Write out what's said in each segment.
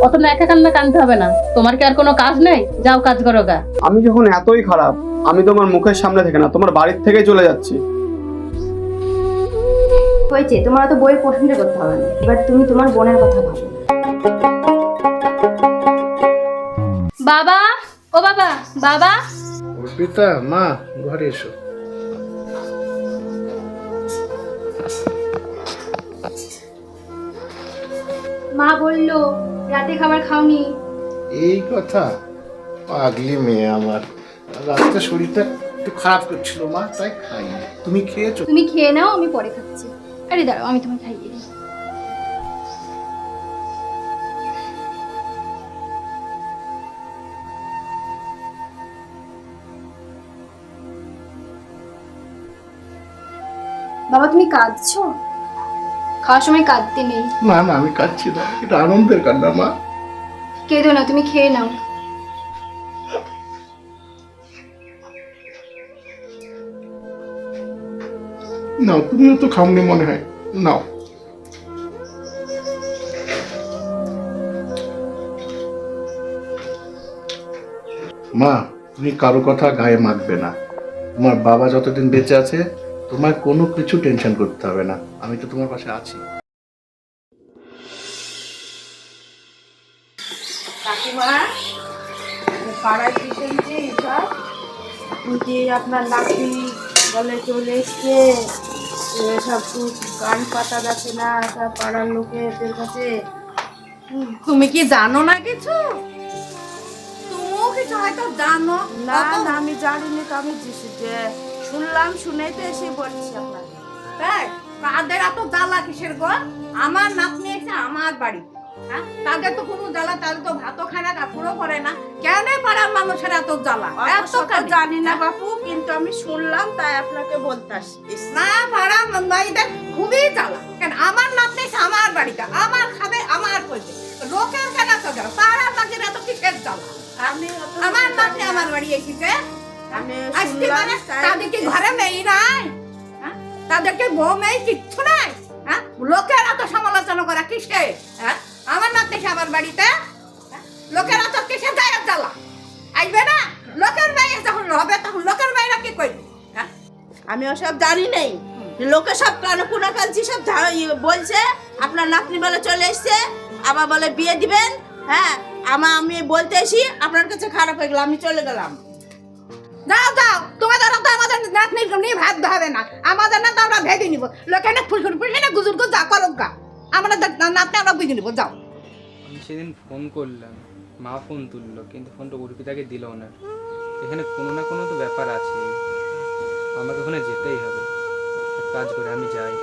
অত না একা কান্না কানতে হবে না। তোমার কি আর কোনো কাজ নেই? যাও কাজ করো গা। আমি যখন এতই খারাপ, আমি তোমার মুখের সামনে থেকে না, তোমার বাড়ির থেকেই চলে যাচ্ছি। হয়েছে, তোমার তো বইয়ের প্রশ্নটা করতে হবে না, এবার তুমি তোমার বোনের কথা ভাবো। বাবা, ও বাবা, বাবা। অর্পিতা, মা ঘরে এসো। মা বললো রাতে খাবার খাওনি। এই কথা, পাগলি মেয়ে আমার। রাতে শরীরটা একটু খারাপ করছিল মা, তাই খাইনি। তুমি খেয়েছো? তুমি খেয়ে নাও, আমি পরে খাচ্ছি। আরে দাঁড়াও, আমি তোমায় খাইয়ে দিই। বাবা তুমি কাঁদছো? খাওয়ার সময় কাঁদতে নেই। না না, আমি কাঁদছি না, এটা আনন্দের কান্না মা। কেঁদো না, তুমি খেয়ে নাও। নাও, তুমিও তো খাওনি মনে হয়, নাও। মা, তুমি কারো কথা গায়ে মাখবে না। তোমার বাবা যতদিন বেঁচে আছে, তোমার কোনো কিছু টেনশন করতে হবে না। আমি তো তোমার পাশে আছি। কাকিমা, পাড়ায় কি শুনছি সব? যে আপনার নাতি বলে চলে এসছে, সব কান পাতা যাচ্ছে না সব পাড়ার লোকেদের কাছে। তুমি কি জানো না কিছু? তুমিও কিছু হয়তো জানো না। না, আমি জানিনি তো, আমি যে শুনলাম, শুনেই তো এসে বলছি আপনাকে। তাই তাদের এত জ্বালা কিসের গো? আমার নাতনি এসে আমার বাড়ি, হ্যাঁ, তাদের তো কোনো জ্বালা, তাদের তো ভাতও খায় না, কাপড়ও পরে না। কেন পাড়ার মানুষের এত জ্বালা? এত জানি না বাপু, কিন্তু আমি শুনলাম তাই আপনাকে বলতে আসছি। না, পাড়ার মেয়েদের খুবই জ্বালা। কেন আমার নাতনি এসে আমার বাড়িতে, আমার খাবে, আমার করবে, লোকের কেন এত জ্বালা? পাড়ার লোকের এত কিসের জ্বালা? আমার নাতনি আমার বাড়ি এসেছে, আসতে পারে, তাদেরকে ঘরে নেই নাই, হ্যাঁ? তাদেরকে বউ নেই, কিচ্ছু নাই, হ্যাঁ? লোকের এত সমালোচনা করা কিসে? হ্যাঁ, আমার নাতনি আমার বাড়িতে, হ্যাঁ? লোকের এত কিসে যায় জ্বালা? আসবে না? লোকের মেয়ে যখন হবে তখন লোকের মেয়েরা কি করবে? হ্যাঁ, আমি ওসব জানি নেই। লোকে সব কানুকুনা কালছি সব বলছে আপনার নাতনি বলে চলে এসছে, আবার বলে বিয়ে দিবেন। হ্যাঁ, আমি বলতে এসি আপনার কাছে খারাপ হয়ে গেল, আমি চলে গেলাম। যাও যাও, তোমাদের তো আমাদের নাতনি নিয়ে ভাবতে হবে না, আমাদের না তো আমরা ভেবে নিব। লোকে না ফুলকুল ফুললে না গুজুর গুজ যা করো গা, আমরা নাতনি আমরা বুঝে নিব। যাও। আমি সেদিন ফোন করলাম, মা ফোন তুললো, কিন্তু ফোনটা অর্পিতাকে দিল না। এখানে কোনো না কোনো তো ব্যাপার আছে, আমাকে ওখানে যেতেই হবে। এক কাজ করে আমি যাই।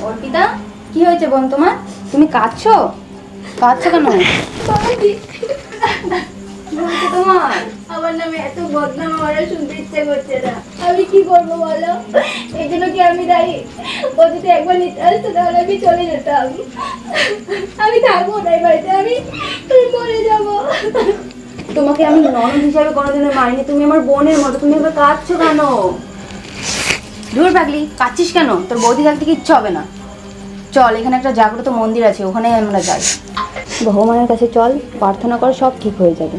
অর্পিতা, কি হয়েছে বোন তোমার? তুমি কাঁদছো? কাঁদছো কেন? তোমার আমার নামে এত বদনাম আমার শুনতে ইচ্ছে করছে না, আমি কি করবো বলো? এই জন্য কি আমি দায়ী? ও যদি একবার নিতে আসতো তাহলে আমি চলে যেতাম, আমি থাকবো না এই বাড়িতে, আমি মরে যাবো। তোমাকে আমি ননদ হিসাবে কোনোদিনও মারিনি, তুমি আমার বোনের মতো, তুমি এবার কাঁদছো কেন? দূর পাগলি, কাঁদছিস কেন? তোর বৌদি থাকতে কিচ্ছু হবে না। চল, এখানে একটা জাগ্রত মন্দির আছে, ওখানে আমরা যাই। ভগবানের কাছে চল, প্রার্থনা কর, সব ঠিক হয়ে যাবে।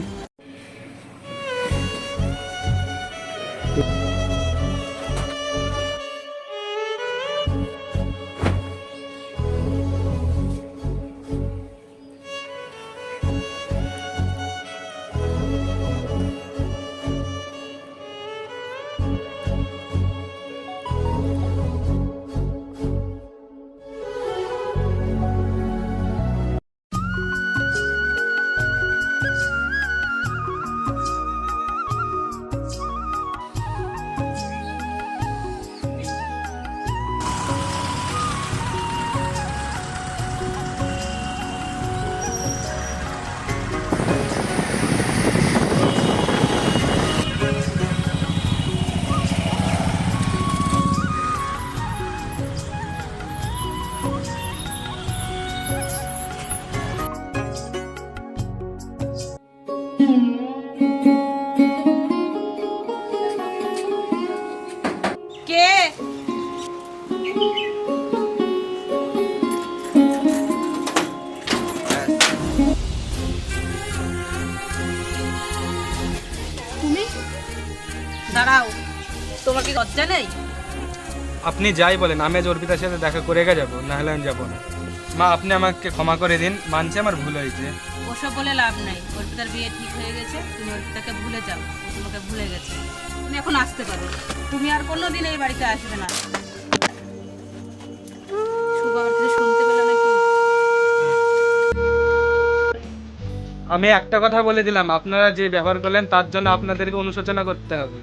দাঁড়াও, তোমার কি লজ্জা নেই? আপনি যাই বলেন, আমি আজ অর্পিতার সাথে দেখা করে যাবো, না হলে আমি যাবো না। মা, আপনি আমাকে ক্ষমা করে দিন, মানছি আমার ভুল হয়েছে। ওসব বলে লাভ নাই। অর্পিতার বিয়ে ঠিক হয়ে গেছে, তুমি অর্পিতাকে ভুলে যাও। ও তোমাকে ভুলে গেছে, তুমি এখন আসতে পারো। তুমি আর কোনোদিন এই বাড়িতে আসবে না। শুভ আমার কিছু শুনতে পেলে নাকি? আমি একটা কথা বলে দিলাম, আপনারা যে ব্যবহার করলেন তার জন্য আপনাদেরকে অনুশোচনা করতে হবে।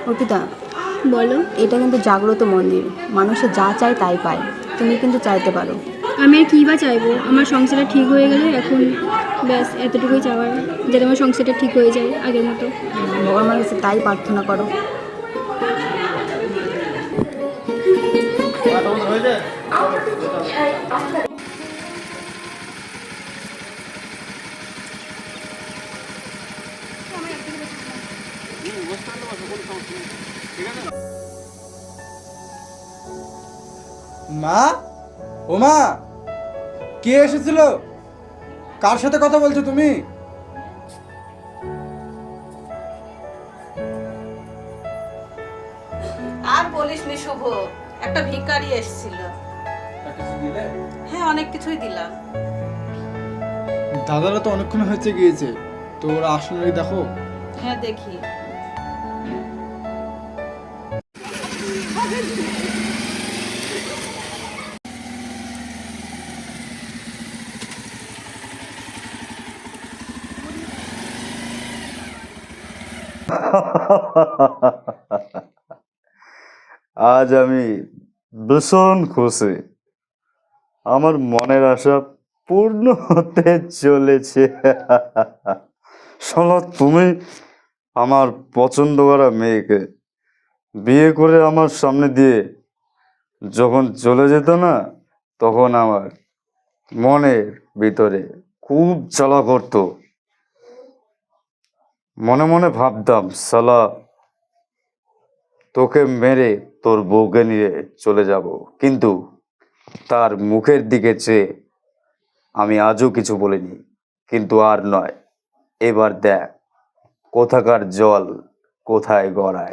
অর্পিতা, বলো। এটা কিন্তু জাগ্রত মন্দির, মানুষে যা চায় তাই পায়। তুমি কিন্তু চাইতে পারো। আমি আর কী বা চাইবো? আমার সংসারটা ঠিক হয়ে গেলে এখন ব্যাস এতটুকুই চাওয়ার, যাতে আমার সংসারটা ঠিক হয়ে যায় আগের মতো। ভগবানের কাছে তাই প্রার্থনা করো। মা, ও মা, কে এসেছিল? কার সাথে কথা বলছো তুমি? আর বলিস নি শুভ, একটা ভিখারি এসেছিল। হ্যাঁ, অনেক কিছুই দিলাম। দাদারা তো অনেকক্ষণ হয়েছে গিয়েছে, তো ওরা আসলে নাকি দেখো। হ্যাঁ, দেখি। আজ আমি ভীষণ খুশি, আমার মনের আশা পূর্ণ হতে চলেছে। শালা তুমি আমার পছন্দ করা মেয়েকে বিয়ে করে আমার সামনে দিয়ে যখন চলে যেত না, তখন আমার মনের ভিতরে খুব জ্বালা করতো। মনে মনে ভাবতাম, শালা তোকে মেরে তোর বউকে নিয়ে চলে যাব, কিন্তু তার মুখের দিকে চেয়ে আমি আজও কিছু বলিনি। কিন্তু আর নয়, এবার দেখ কোথাকার জল কোথায় গড়ায়।